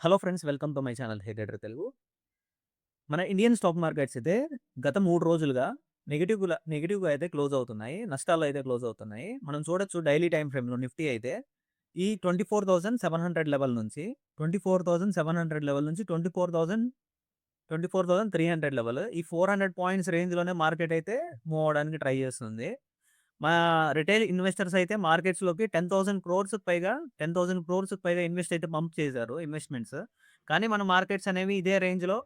Hello friends, welcome to my channel hey trader Telugu. మన Indian stock markets అయితే గత 3 రోజులుగా నెగెటివ్‌గా అయితే క్లోజ్ అవుతున్నాయి. నష్టాల్లో అయితే క్లోజ్ అవుతున్నాయి. మనం చూడొచ్చు డైలీ టైమ్ ఫ్రేమ్‌లో నిఫ్టీ అయితే ఈ 24,700 లెవెల్ నుంచి 24,700 లెవెల్ నుంచి 24,300 లెవెల్ ఈ 400 పాయింట్స్ రేంజ్‌లోనే మార్కెట్ అయితే మూవ్ అవ్వడానికి ట్రై చేస్తుంది. మా రిటైల్ ఇన్వెస్టర్స్ అయితే మార్కెట్స్‌లోకి 10,000 క్రోర్స్‌కి పైగా 10,000 క్రోర్స్‌కి పైగా ఇన్వెస్ట్ అయితే పంప్ చేశారు ఇన్వెస్ట్‌మెంట్స్. కానీ మన మార్కెట్స్ అనేవి ఇదే రేంజ్‌లో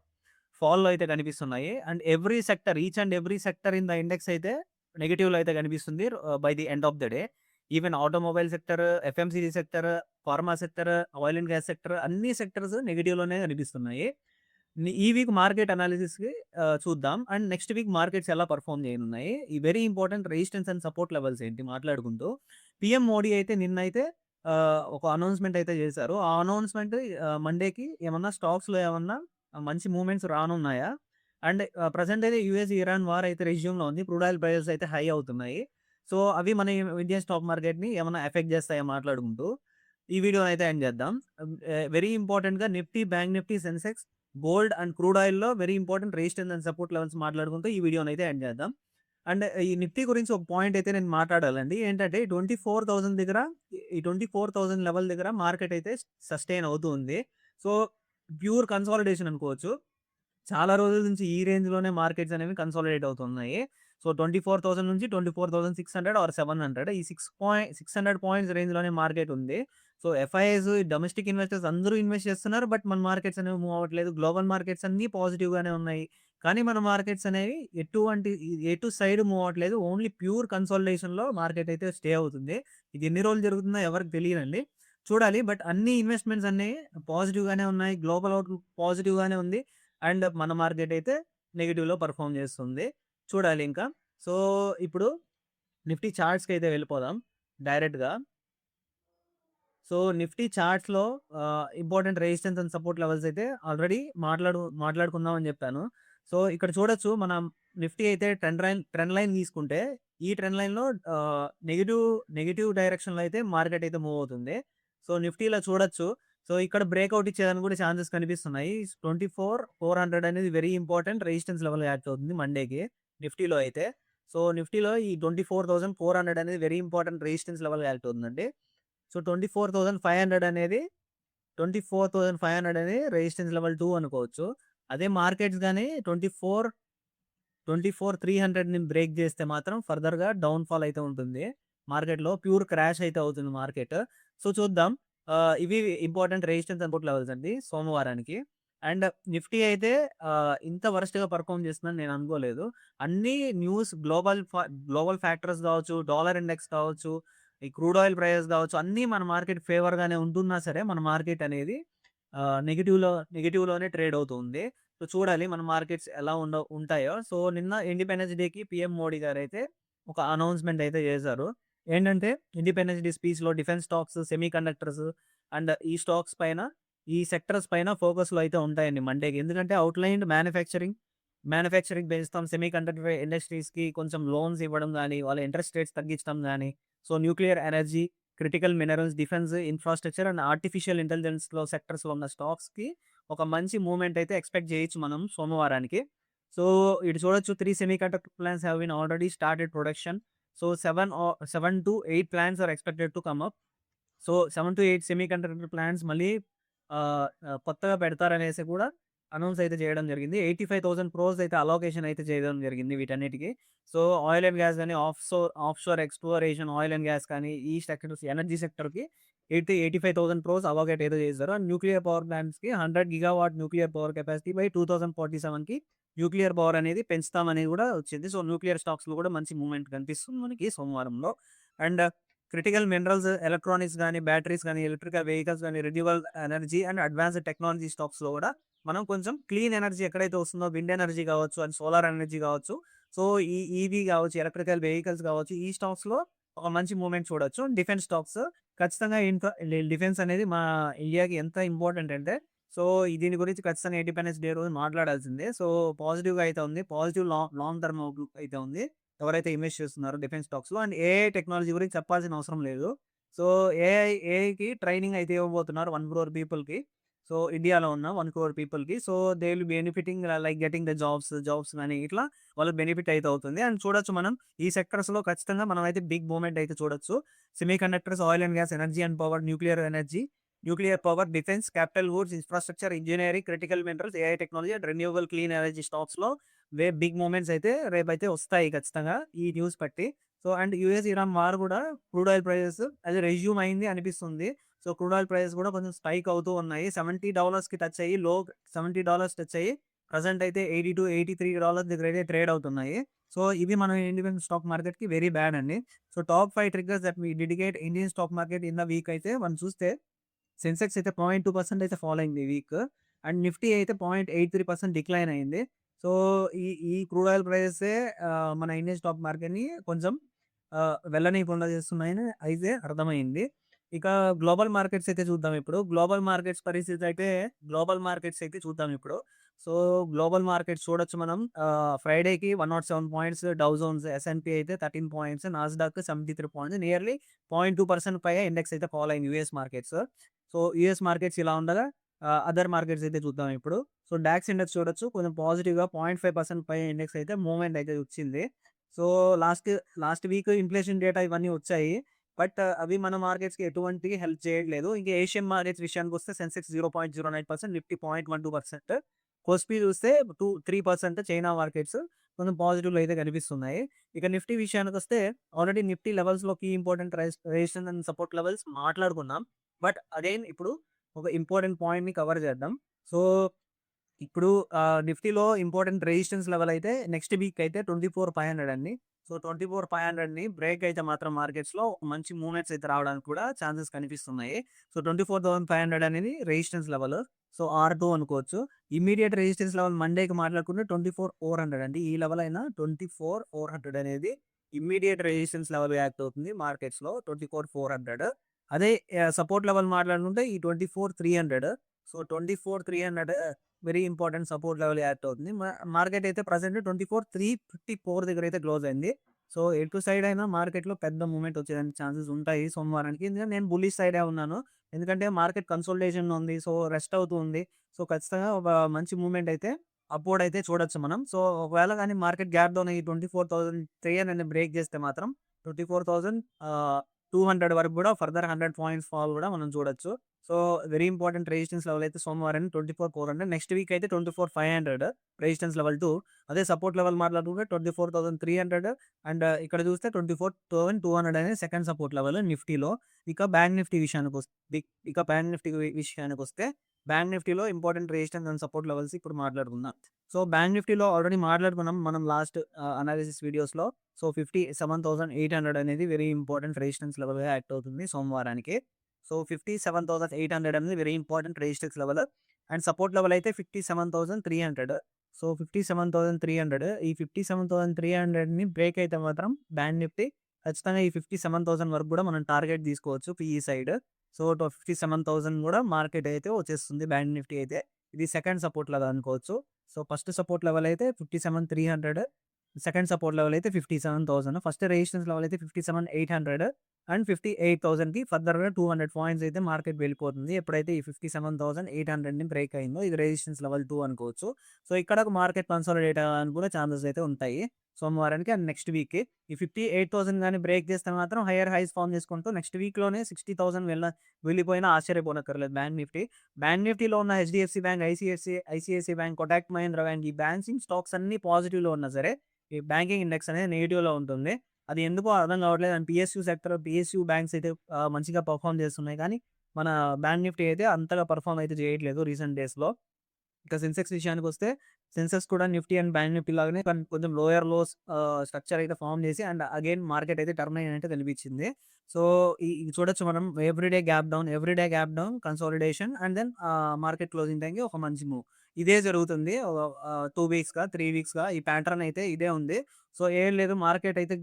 ఫాల్‌లో అయితే కనిపిస్తున్నాయి. And each and every sector in the index అయితే నెగెటివ్‌లో అయితే కనిపిస్తుంది. By the end of the day. Even automobile sector, FMCG sector, pharma sector, oil and gas sector అన్ని సెక్టర్స్ నెగెటివ్‌లోనే కనిపిస్తున్నాయి. ఈ వీక్ మార్కెట్ అనాలిసిస్‌కి చూద్దాం. అండ్ నెక్స్ట్ వీక్ మార్కెట్స్ ఎలా perform చేయనున్నాయి. ఈ very important resistance and support levels ఏంటి మాట్లాడుకుంటూ, PM Modi అయితే నిన్నైతే ఒక అనౌన్స్‌మెంట్ అయితే చేశారు. ఆ అనౌన్స్‌మెంట్ మండేకి ఏమన్నా స్టాక్స్‌లో ఏమన్నా మంచి మూవ్‌మెంట్స్ రానున్నాయా? అండ్ ప్రెజెంట్ అయితే యూఎస్, ఇరాన్ వార్ అయితే రెజ్యూమ్‌లో ఉంది. క్రూడ్ ఆయిల్ ప్రైసెస్ అయితే హై అవుతున్నాయి. సో, అవి మన ఇండియన్ స్టాక్ మార్కెట్‌ని ఏమన్నా ఎఫెక్ట్ చేస్తాయా మాట్లాడుకుంటూ, ఈ వీడియోని అయితే ఎండ్ చేద్దాం. వెరీ ఇంపార్టెంట్‌గా Nifty, bank Nifty, Sensex, gold and crude ఆయిల్‌లో very important resistance and support levels మాట్లాడుకుంటూ ఈ వీడియోని అయితే ఎండ్ చేద్దాం. అండ్ ఈ నిఫ్టీ గురించి ఒక పాయింట్ అయితే నేను మాట్లాడాలండి. ఏంటంటే 24,000 దగ్గర ఈ 24,000 లెవెల్ దగ్గర మార్కెట్ అయితే సస్టైన్ అవుతూ ఉంది. సో, ప్యూర్ కన్సాలిడేషన్ అనుకోవచ్చు. చాలా రోజుల నుంచి ఈ రేంజ్‌లోనే మార్కెట్స్ అనేవి కన్సాలిడేట్ అవుతున్నాయి. సో, 24,000 నుంచి 24,600 ఆర్ 700 ఈ 600 పాయింట్స్ రేంజ్‌లోనే మార్కెట్ ఉంది. సో, ఎఫ్ఐఐస్, డొమెస్టిక్ ఇన్వెస్టర్స్ అందరూ ఇన్వెస్ట్ చేస్తున్నారు. బట్ మన మార్కెట్స్ అనేవి మూవ్ అవ్వట్లేదు. గ్లోబల్ మార్కెట్స్ అన్నీ పాజిటివ్‌గానే ఉన్నాయి. కానీ మన మార్కెట్స్ అనేవి ఎటు సైడ్ మూవ్ అవ్వట్లేదు. ఓన్లీ ప్యూర్ కన్సాలిడేషన్‌లో మార్కెట్ అయితే స్టే అవుతుంది. ఇది ఎన్ని రోజులు జరుగుతుందో ఎవరికీ తెలీదండి. చూడాలి. బట్ అన్ని ఇన్వెస్ట్‌మెంట్స్ అన్నీ పాజిటివ్‌గానే ఉన్నాయి. గ్లోబల్ అవుట్‌లుక్ పాజిటివ్‌గానే ఉంది. అండ్ మన మార్కెట్ అయితే నెగెటివ్‌లో పెర్ఫార్మ్ చేస్తుంది. చూడాలి ఇంకా. సో, ఇప్పుడు నిఫ్టీ చార్ట్స్‌కైతే వెళ్ళిపోదాం డైరెక్ట్‌గా. సో, నిఫ్టీ చార్ట్స్‌లో important resistance and support levels అయితే ఆల్రెడీ మాట్లాడుకుందాం అని చెప్పాను. సో, ఇక్కడ చూడొచ్చు మనం నిఫ్టీ అయితే ట్రెండ్ లైన్ తీసుకుంటే ఈ ట్రెండ్ లైన్‌లో నెగెటివ్ డైరెక్షన్‌లో అయితే మార్కెట్ అయితే మూవ్ అవుతుంది. సో, నిఫ్టీలో చూడొచ్చు. సో, ఇక్కడ బ్రేక్‌ఔట్ ఇచ్చేదానికి కూడా ఛాన్సెస్ కనిపిస్తున్నాయి. 24,400 అనేది వెరీ ఇంపార్టెంట్ రెసిస్టెన్స్ లెవెల్‌గా యాక్ట్ అవుతుంది మండేకి నిఫ్టీలో అయితే. సో, నిఫ్టీలో ఈ 24,400 అనేది వెరీ ఇంపార్టెంట్ రెసిస్టెన్స్ లెవెల్‌గా యాక్ట్ అవుతుందండి. సో, 24,500 అనేది రెసిస్టెన్స్ లెవెల్ 2 అనుకోవచ్చు. అదే మార్కెట్స్ గాని 24,300ని బ్రేక్ చేస్తే మాత్రం ఫర్దర్‌గా డౌన్ ఫాల్ అయితే ఉంటుంది. మార్కెట్‌లో ప్యూర్ క్రాష్ అయితే అవుతుంది మార్కెట్. సో, చూద్దాం. ఇవి important resistance and support levels అండి సోమవారానికి. అండ్ నిఫ్టీ అయితే ఇంత వరస్ట్‌గా పెర్ఫార్మ్ చేస్తుందని నేను అనుకోలేదు. అన్ని న్యూస్ గ్లోబల్ ఫ్యాక్టర్స్ కావచ్చు, డాలర్ ఇండెక్స్ కావచ్చు, ఈ క్రూడ్ ఆయిల్ ప్రైసెస్ కావచ్చు, అన్నీ మన మార్కెట్ ఫేవర్‌గానే ఉంటున్నా సరే, మన మార్కెట్ అనేది నెగెటివ్‌లోనే ట్రేడ్ అవుతుంది. సో, చూడాలి మన మార్కెట్స్ ఎలా ఉంటాయో. సో, నిన్న ఇండిపెండెన్స్ డేకి పీఎం మోడీ గారైతే ఒక అనౌన్స్‌మెంట్ అయితే చేశారు. ఏంటంటే ఇండిపెండెన్స్ డే స్పీచ్‌లో defence stocks, semi conductors and ఈ సెక్టర్స్ పైన ఫోకస్‌లో అయితే ఉంటాయండి మండేకి. ఎందుకంటే ఔట్‌లైన్డ్ మ్యానుఫ్యాక్చరింగ్ పెంచుతాం. సెమీ కండక్టర్ ఇండస్ట్రీస్‌కి కొంచెం లోన్స్ ఇవ్వడం గాని, వాళ్ళ ఇంట్రెస్ట్ రేట్స్ తగ్గించడం గాని, so, nuclear energy, critical minerals, defence, infrastructure and artificial ఇంటెలిజెన్స్‌లో సెక్టర్స్‌లో ఉన్న స్టాక్స్‌కి ఒక మంచి మూవ్‌మెంట్ అయితే ఎక్స్‌పెక్ట్ చేయొచ్చు మనం సోమవారానికి. సో, ఇటు చూడొచ్చు 3 semi conductor plants have been already started production. So, 7-8 plants are expected to come up. So, 7-8 semi conductor plants మళ్ళీ కొత్తగా పెడతారనేసి కూడా అనౌన్స్ అయితే చేయడం జరిగింది. 85,000 క్రోర్స్ అయితే అలోకేషన్ అయితే చేయడం జరిగింది వీటన్నిటికి. సో, ఆయిల్ అండ్ గ్యాస్ గాని, offshore exploration oil and gas కానీ, ఈ సెక్టర్స్ ఎనర్జీ సెక్టర్‌కి 85,000 క్రోర్స్ అలోకేట్ అయితే చేశారు. అండ్ న్యూక్లియర్ పవర్ ప్లాంట్స్‌కి 100 gigawatt nuclear power capacity by 2047కి న్యూక్లియర్ పవర్ అనేది పెంచుతామని కూడా వచ్చింది. సో, న్యూక్లియర్ స్టాక్స్‌లో కూడా మంచి మూవ్‌మెంట్ కనిపిస్తుంది మనకి సోమవారంలో. అండ్ క్రిటికల్ మినరల్స్, ఎలక్ట్రానిక్స్ గాని, బ్యాటరీస్ గాని, ఎలక్ట్రికల్ వెహికల్స్ గాని, renewable energy and advanced technology స్టాక్స్‌లో కూడా మనం కొంచెం క్లీన్ ఎనర్జీ ఎక్కడైతే వస్తుందో విండ్ ఎనర్జీ కావచ్చు అండ్ సోలార్ ఎనర్జీ కావచ్చు. సో, ఈ ఈవీ కావచ్చు, ఎలక్ట్రికల్ వెహికల్స్ కావచ్చు, ఈ స్టాక్స్‌లో ఒక మంచి మూవ్‌మెంట్ చూడొచ్చు. డిఫెన్స్ స్టాక్స్ ఖచ్చితంగా డిఫెన్స్ అనేది మా ఇండియాకి ఎంత ఇంపార్టెంట్ అంటే, సో, దీని గురించి ఖచ్చితంగా ఇండిపెండెన్స్ డే రోజు మాట్లాడాల్సిందే. సో, పాజిటివ్‌గా అయితే ఉంది. పాజిటివ్ లాంగ్ టర్మ్ అవుట్‌లుక్ అయితే ఉంది. ఎవరైతే ఇన్వెస్ట్ చేస్తున్నారో డిఫెన్స్ స్టాక్స్‌లో. అండ్ ఏఐ టెక్నాలజీ గురించి చెప్పాల్సిన అవసరం లేదు. సో, ఏఐకి ట్రైనింగ్ అయితే ఇవ్వబోతున్నారు 1,00,00,000 పీపుల్‌కి. సో, ఇండియాలో ఉన్న 1 crore పీపుల్‌కి. So, they will benefiting like getting the jobs గాని ఇట్లా వాళ్ళకి బెనిఫిట్ అయితే అవుతుంది. అండ్ చూడొచ్చు మనం ఈ సెక్టర్స్‌లో ఖచ్చితంగా మనమైతే బిగ్ మూవ్‌మెంట్ అయితే చూడొచ్చు. Semiconductors, oil and gas, energy and power, nuclear energy, nuclear power, defence, capital goods, infrastructure, engineering, critical minerals, AI technology and renewable clean energy స్టాక్స్‌లో బిగ్ మూవ్‌మెంట్స్ అయితే రేపైతే వస్తాయి ఖచ్చితంగా ఈ న్యూస్ బట్టి. So, and US, Iran war గూడా crude oil prices అది resume అయింది అనిపిస్తుంది. సో, క్రూడ్ ఆయిల్ ప్రైసెస్ గూడా కొంచెం స్పైక్ అవుతూ ఉన్నాయి. $70కి టచ్ అయ్యి $70 టచ్ అయ్యి ప్రెజెంట్ అయితే $82, $83 దగ్గరైతే ట్రేడ్ అవుతున్నాయి. సో, ఇవి మన ఇండియన్ స్టాక్ మార్కెట్‌కి వెరీ బ్యాడ్ అండి. So, top 5 triggers that we dedicate Indian stock market in the week అయితే మనం చూస్తే సెన్సెక్స్ అయితే 0.2% అయితే ఫాల్ అయింది ఈ వీక్. అండ్ నిఫ్టీ అయితే 0.83% డిక్లైన్ అయింది. సో, ఈ ఈ క్రూడ్ ఆయిల్ ప్రైసెసే మన ఇండియన్ స్టాక్ మార్కెట్‌ని కొంచెం వెళ్ళనీయకుండా చేస్తున్నాయని అయితే అర్థమైంది. ఇక గ్లోబల్ మార్కెట్స్ అయితే చూద్దాం ఇప్పుడు. గ్లోబల్ మార్కెట్స్ అయితే చూద్దాం ఇప్పుడు. సో, గ్లోబల్ మార్కెట్స్ చూడొచ్చు మనం. ఫ్రైడేకి 107 పాయింట్స్ డౌ జోన్స్, ఎస్ఎన్‌పి అయితే 13 పాయింట్స్, నాస్డాక్ 73 పాయింట్స్, నియర్లీ 0.2% పైగా ఇండెక్స్ అయితే ఫాల్ అయింది US markets. So, US markets ఇలా ఉండగా అదర్ మార్కెట్స్ అయితే చూద్దాం ఇప్పుడు. సో, డాక్స్ ఇండెక్స్ చూడొచ్చు కొంచెం పాజిటివ్‌గా 0.5% పై ఇండెక్స్ అయితే మూవ్‌మెంట్ అయితే వచ్చింది. So, last last week inflation data ఇవన్నీ వచ్చాయి. బట్ అవి మన మార్కెట్స్‌కి ఎటువంటి హెల్ప్ చేయట్లేదు. ఇంక ఏషియన్ మార్కెట్స్ విషయానికొస్తే సెన్సెక్స్ 0.09%, నిఫ్టీ 0.12%, కోస్పి చూస్తే 3% చైనా మార్కెట్స్ కొంచెం పాజిటివ్‌లో అయితే కనిపిస్తున్నాయి. ఇక నిఫ్టీ విషయానికొస్తే ఆల్రెడీ నిఫ్టీ లెవెల్స్‌లో key important resistance and support levels మాట్లాడుకున్నాం. బట్ అగైన్ ఇప్పుడు ఒక ఇంపార్టెంట్ పాయింట్‌ని కవర్ చేద్దాం. సో, ఇప్పుడు నిఫ్టీలో ఇంపార్టెంట్ రెసిస్టెన్స్ లెవెల్ అయితే నెక్స్ట్ వీక్ అయితే 24,500 అండి. సో, 24,500ని బ్రేక్ అయితే మాత్రం మార్కెట్స్‌లో మంచి మూవ్‌మెంట్స్ అయితే రావడానికి కూడా ఛాన్సెస్ కనిపిస్తున్నాయి. సో, 24,500 అనేది రెసిస్టెన్స్ లెవెల్. సో, R2 అనుకోవచ్చు. ఇమ్మీడియేట్ రెసిస్టెన్స్ లెవెల్ మండేకి మాట్లాడుకుంటే 24,400 అండి. ఈ లెవెల్ అయిన 24,400 అనేది ఇమ్మీడియేట్ రెసిస్టెన్స్ లెవెల్‌గా యాక్ట్ అవుతుంది మార్కెట్స్‌లో 24,400. అదే సపోర్ట్ లెవెల్ మాట్లాడుకుంటే ఈ 24,300. So, 24,300 very important support level act అవుతుంది. మార్కెట్ అయితే ప్రెజెంట్ 24,354 దగ్గర అయితే క్లోజ్ అయింది. సో, ఎటు సైడ్ అయినా మార్కెట్‌లో పెద్ద మూవ్‌మెంట్ వచ్చేదానికి ఛాన్సెస్ ఉంటాయి సోమవారానికి. ఎందుకంటే నేను బుల్లిష్ సైడే ఉన్నాను. ఎందుకంటే మార్కెట్ కన్సాలిడేషన్‌లో ఉంది. సో, రెస్ట్ అవుతూ ఉంది. సో, ఖచ్చితంగా ఒక మంచి మూవ్‌మెంట్ అయితే అప్‌వర్డ్ అయితే చూడొచ్చు మనం. సో, ఒకవేళ గాని మార్కెట్ గ్యాప్ డౌన్ అయ్యి 24,300 బ్రేక్ చేస్తే మాత్రం 24,200 వరకు కూడా ఫర్దర్ 100 పాయింట్స్ ఫాల్ కూడా మనం చూడొచ్చు. So, very important resistance level అయితే సోమవారం 24,400. నెక్స్ట్ వీక్ అయితే 24,500 రెసిస్టెన్స్ లెవెల్ 2. అదే సపోర్ట్ లెవెల్ మాట్లాడుకుంటే 24,300 అండ్ ఇక్కడ చూస్తే 24,200 అనేది సెకండ్ సపోర్ట్ లెవెల్ నిఫ్టీలో. ఇక బ్యాంక్ నిఫ్టీ విషయానికొస్తే బ్యాంక్ నిఫ్టీలో important resistance and support levels ఇప్పుడు మాట్లాడుకుందాం. సో, బ్యాంక్ నిఫ్టీలో ఆల్రెడీ మాట్లాడుకున్నాం మనం లాస్ట్ అనాలిసిస్ వీడియోస్‌లో. సో, 57,800 అనేది వెరీ ఇంపార్టెంట్ రెసిస్టెన్స్ లెవెల్‌గా యాక్ట్ అవుతుంది సోమవారానికి. సో, 57,800 అనేది very important resistance level. And support level అయితే 57,300. సో, 57,300 ఈ 57,300ని బ్రేక్ అయితే మాత్రం బ్యాంక్ నిఫ్టీ ఖచ్చితంగా ఈ 57,000 వరకు కూడా మనం టార్గెట్ తీసుకోవచ్చు పీఈ సైడ్. సో, 57,000 కూడా మార్కెట్ అయితే వచ్చేస్తుంది బ్యాంక్ నిఫ్టీ అయితే. ఇది సెకండ్ సపోర్ట్ లెవెల్ అనుకోవచ్చు. సో, ఫస్ట్ సపోర్ట్ లెవెల్ అయితే 57,300, సెకండ్ సపోర్ట్ లెవెల్ అయితే 57,000, ఫస్ట్ రెసిస్టెన్స్ లెవెల్ అయితే 57,800 అండ్ 58,000కి ఫర్దర్‌గా 200 పాయింట్స్ అయితే మార్కెట్ వెళ్ళిపోతుంది. ఎప్పుడైతే ఈ 57,800ని బ్రేక్ అయిందో ఇది రెసిస్టెన్స్ లెవెల్ 2 అనుకోవచ్చు. సో, ఇక్కడ మార్కెట్ కన్సాలిడేట్ అవ్వడానికి కూడా ఛాన్సెస్ అయితే ఉంటాయి సోమవారానికి అండ్ నెక్స్ట్ వీక్‌కి. ఈ 58,000 గాని బ్రేక్ చేస్తే మాత్రం హైయర్ హైస్ ఫార్మ్ చేసుకుంటూ నెక్స్ట్ వీక్‌లోనే 60,000 వెళ్ళిపోయినా ఆశ్చర్యపోనక్కర్లేదు బ్యాంక్ నిఫ్టీ. బ్యాంక్ నిఫ్టీలో ఉన్న HDFC bank, ICICI bank, Kotak Mahindra bank, ఈ బ్యాంకింగ్ స్టాక్స్ అన్నీ పాజిటివ్‌లో ఉన్నా సరే ఈ బ్యాంకింగ్ ఇండెక్స్ అనేది నెగెటివ్‌లో ఉంటుంది. అది ఎందుకో అర్థం కావట్లేదు. అండ్ పిఎస్యూ బ్యాంక్స్ అయితే మంచిగా పెర్ఫార్మ్ చేస్తున్నాయి. కానీ మన బ్యాంక్ నిఫ్టీ అయితే అంతగా పెర్ఫార్మ్ అయితే చేయట్లేదు రీసెంట్ డేస్‌లో. ఇక సెన్సెక్స్ విషయానికొస్తే సెన్సెక్స్ కూడా నిఫ్టీ అండ్ బ్యాంక్ నిఫ్టీ లాగానే కానీ కొంచెం లోయర్ లోస్ స్ట్రక్చర్ అయితే ఫార్మ్ చేసి అండ్ అగైన్ మార్కెట్ అయితే టర్న్ అయినట్టు కనిపించింది. సో, ఇది చూడొచ్చు మనం everyday gap down consolidation and then market closing టైమ్‌కి ఒక మంచి మూవ్. ఇదే జరుగుతుంది. 2 వీక్స్‌గా, 3 వీక్స్‌గా ఈ ప్యాటర్న్ అయితే ఇదే ఉంది. సో, ఏం లేదు మార్కెట్ అయితే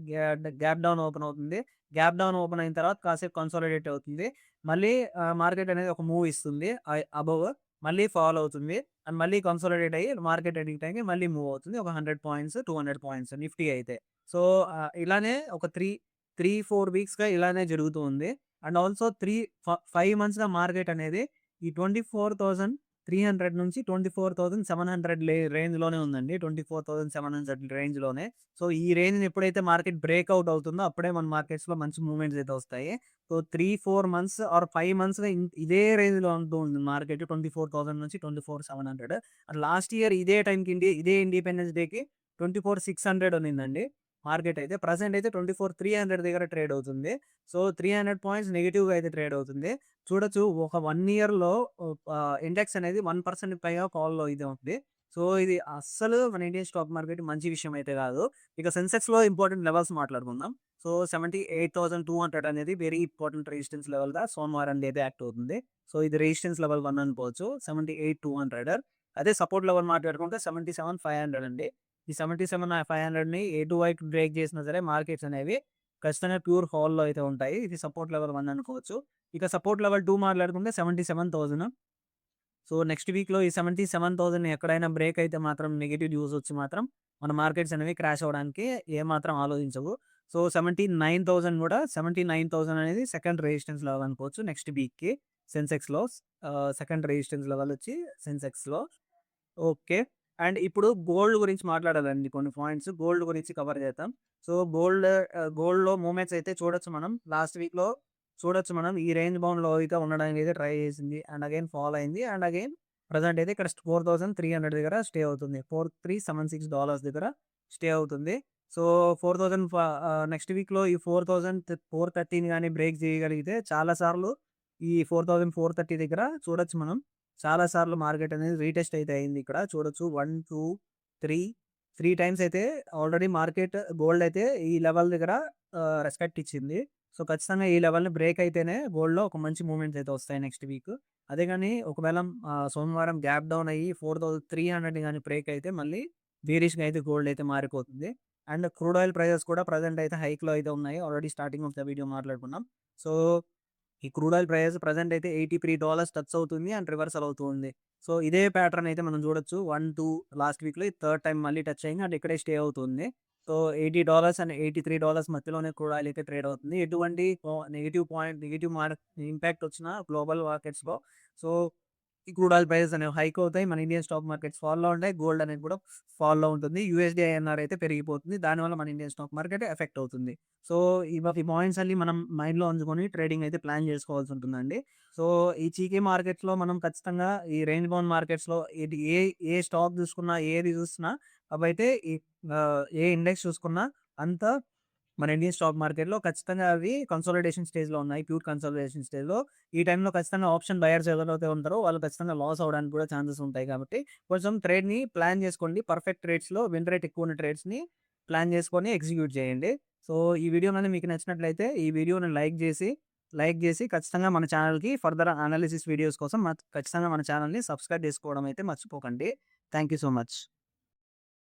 గ్యాప్ డౌన్ ఓపెన్ అవుతుంది. గ్యాప్ డౌన్ ఓపెన్ అయిన తర్వాత కాసేపు కన్సాలిడేట్ అవుతుంది. మళ్ళీ మార్కెట్ అనేది ఒక మూవ్ ఇస్తుంది. అబోవ్ మళ్ళీ ఫాల్ అవుతుంది. అండ్ మళ్ళీ కన్సాలిడేట్ అయ్యి మార్కెట్ ఎండింగ్ టైమ్‌కి మళ్ళీ మూవ్ అవుతుంది. ఒక 100 పాయింట్స్, 200 పాయింట్స్ నిఫ్టీ అయితే. సో, ఇలానే ఒక 4 వీక్స్‌గా ఇలానే జరుగుతూ ఉంది. అండ్ ఆల్సో 5 మంత్స్‌గా మార్కెట్ అనేది ఈ 24,300 నుంచి 24,700 రేంజ్‌లోనే ఉందండి. 24,700 రేంజ్‌లోనే. సో, ఈ రేంజ్‌ని ఎప్పుడైతే మార్కెట్ బ్రేక్‌ఔట్ అవుతుందో అప్పుడే మన మార్కెట్స్‌లో మంచి మూవ్‌మెంట్స్ అయితే వస్తాయి. సో, 3, 4 మంత్స్ ఆర్ 5 మంత్స్‌గా ఇదే రేంజ్‌లో ఉంటూ ఉంది మార్కెట్ 24,000 నుంచి 24,700. లాస్ట్ ఇయర్ ఇదే టైంకి ఇదే ఇండిపెండెన్స్ డేకి 24,600 ఉన్నిందండి మార్కెట్ అయితే. ప్రెజెంట్ అయితే 24,300 దగ్గర ట్రేడ్ అవుతుంది. సో, 300 పాయింట్స్ నెగెటివ్‌గా అయితే ట్రేడ్ అవుతుంది. చూడొచ్చు ఒక 1 ఇయర్‌లో ఇండెక్స్ అనేది 1% పైగా ఫాల్‌లో అయితే ఉంది. సో, ఇది అస్సలు మన ఇండియన్ స్టాక్ మార్కెట్ మంచి విషయం అయితే కాదు. ఇక సెన్సెక్స్‌లో ఇంపార్టెంట్ లెవెల్స్ మాట్లాడుకుందాం. సో, 78,200 అనేది వెరీ ఇంపార్టెంట్ రెసిస్టెన్స్ లెవెల్‌గా సోమవారం అయితే యాక్ట్ అవుతుంది. సో, ఇది రెసిస్టెన్స్ లెవెల్ 1 అనుకోవచ్చు. 78,200 అదే సపోర్ట్ లెవెల్ మాట్లాడుకుంటే 77,500 అండి. ఈ 77,500ని ఎటు వైపు బ్రేక్ చేసినా సరే మార్కెట్స్ అనేవి ఖచ్చితంగా ప్యూర్ ఫాల్‌లో అయితే ఉంటాయి. ఇది సపోర్ట్ లెవెల్ 1 అనుకోవచ్చు. ఇక సపోర్ట్ లెవెల్ 2 మాట్లాడుకుంటే 77,000. సో, నెక్స్ట్ వీక్‌లో ఈ 77,000ని ఎక్కడైనా బ్రేక్ అయితే మాత్రం నెగెటివ్ న్యూస్ వచ్చి మాత్రం మన మార్కెట్స్ అనేవి క్రాష్ అవ్వడానికి ఏమాత్రం ఆలోచించవు. సో, 79,000 కూడా 79,000 అనేది సెకండ్ రెసిస్టెన్స్ లెవెల్ అనుకోవచ్చు నెక్స్ట్ వీక్‌కి సెన్సెక్స్‌లో. సెకండ్ రెసిస్టెన్స్ లెవెల్ వచ్చి సెన్సెక్స్‌లో. ఓకే. అండ్ ఇప్పుడు గోల్డ్ గురించి మాట్లాడాలండి కొన్ని పాయింట్స్. గోల్డ్ గురించి కవర్ చేద్దాం. సో, గోల్డ్‌లో మూవ్‌మెంట్స్ అయితే చూడొచ్చు మనం. లాస్ట్ వీక్‌లో చూడొచ్చు మనం. ఈ రేంజ్ బౌండ్‌లో అయితే ఉండడానికి అయితే ట్రై చేసింది. అండ్ అగైన్ ఫాల్ అయింది. అండ్ అగైన్ ప్రెజెంట్ అయితే ఇక్కడ 4,300 దగ్గర స్టే అవుతుంది. $4,376 దగ్గర స్టే అవుతుంది. సో, 4,000 నెక్స్ట్ వీక్‌లో ఈ 4,413 గాని బ్రేక్ చేయగలిగితే చాలా సార్లు ఈ 4,430 దగ్గర చూడొచ్చు మనం. చాలా సార్లు మార్కెట్ అనేది రీటెస్ట్ అయితే అయింది ఇక్కడ. చూడొచ్చు 1, 2, 3 టైమ్స్ అయితే ఆల్రెడీ మార్కెట్ గోల్డ్ అయితే ఈ లెవెల్ దగ్గర రెస్పెక్ట్ ఇచ్చింది. సో, ఖచ్చితంగా ఈ లెవెల్‌ని బ్రేక్ అయితేనే గోల్డ్‌లో ఒక మంచి మూవ్‌మెంట్స్ అయితే వస్తాయి నెక్స్ట్ వీక్. అదే గాని ఒకవేళ సోమవారం గ్యాప్ డౌన్ అయ్యి 4,300 గాని బ్రేక్ అయితే మళ్ళీ బేరిష్‌గా అయితే గోల్డ్ అయితే మారిపోతుంది. అండ్ క్రూడ్ ఆయిల్ ప్రైసెస్ కూడా ప్రెజెంట్ అయితే హైక్‌లో అయితే ఉన్నాయి. Already starting of the video మాట్లాడుకున్నాం. సో, ఈ క్రూడ్ ఆయిల్ ప్రైస్ ప్రెజెంట్ అయితే $83 టచ్ అవుతుంది అండ్ రివర్సల్ అవుతూ ఉంది. సో, ఇదే ప్యాటర్న్ అయితే మనం చూడొచ్చు. 1, 2 లాస్ట్ వీక్‌లో ఇది థర్డ్ టైమ్ మళ్ళీ టచ్ అయింది అండ్ ఇక్కడే స్టే అవుతుంది. సో, $80 అండ్ $83 మధ్యలోనే క్రూడ్ ఆయిల్ అయితే ట్రేడ్ అవుతుంది. ఎటువంటి నెగెటివ్ ఇంపాక్ట్ వచ్చినా గ్లోబల్ మార్కెట్స్‌లో సో, ఈ క్రూడ్ ఆయిల్ ప్రైసెస్ అనేవి హైక్ అవుతాయి. మన ఇండియన్ స్టాక్ మార్కెట్స్ ఫాల్‌లో ఉంటాయి. గోల్డ్ అనేది కూడా ఫాల్‌లో ఉంటుంది. యూఎస్‌డీ ఐఎన్ఆర్ అయితే పెరిగిపోతుంది. దానివల్ల మన ఇండియన్ స్టాక్ మార్కెట్ ఎఫెక్ట్ అవుతుంది. సో, ఈ పాయింట్స్ అన్ని మనం మైండ్‌లో ఉంచుకొని ట్రేడింగ్ అయితే ప్లాన్ చేసుకోవాల్సి ఉంటుందండి. సో, ఈ చీకీ మార్కెట్స్‌లో మనం ఖచ్చితంగా ఈ రేంజ్ బౌండ్ మార్కెట్స్‌లో ఏ స్టాక్ చూసుకున్నా, ఏది చూసినా అవైతే ఏ ఇండెక్స్ చూసుకున్నా అంతా మన ఇండియన్ స్టాక్ మార్కెట్‌లో ఖచ్చితంగా అవి కన్సాలిడేషన్ స్టేజ్‌లో ఉన్నాయి. ప్యూర్ కన్సాలిడేషన్ స్టేజ్‌లో. ఈ టైంలో ఖచ్చితంగా ఆప్షన్ బయర్స్ ఎవరైతే ఉంటారో వాళ్ళు ఖచ్చితంగా లాస్ అవ్వడానికి కూడా ఛాన్సెస్ ఉంటాయి కాబట్టి కొంచెం ట్రేడ్‌ని ప్లాన్ చేసుకోండి. పర్ఫెక్ట్ ట్రేడ్స్‌లో విన్ రేట్ ఎక్కువ ఉన్న ట్రేడ్స్‌ని ప్లాన్ చేసుకొని ఎగ్జిక్యూట్ చేయండి. సో, ఈ వీడియో గాని మీకు నచ్చినట్లయితే ఈ వీడియోని లైక్ చేసి ఖచ్చితంగా మన ఛానెల్‌కి ఫర్దర్ అనాలిసిస్ వీడియోస్ కోసం ఖచ్చితంగా మన ఛానెల్‌ని సబ్స్క్రైబ్ చేసుకోవడం అయితే మర్చిపోకండి. Thank you so much.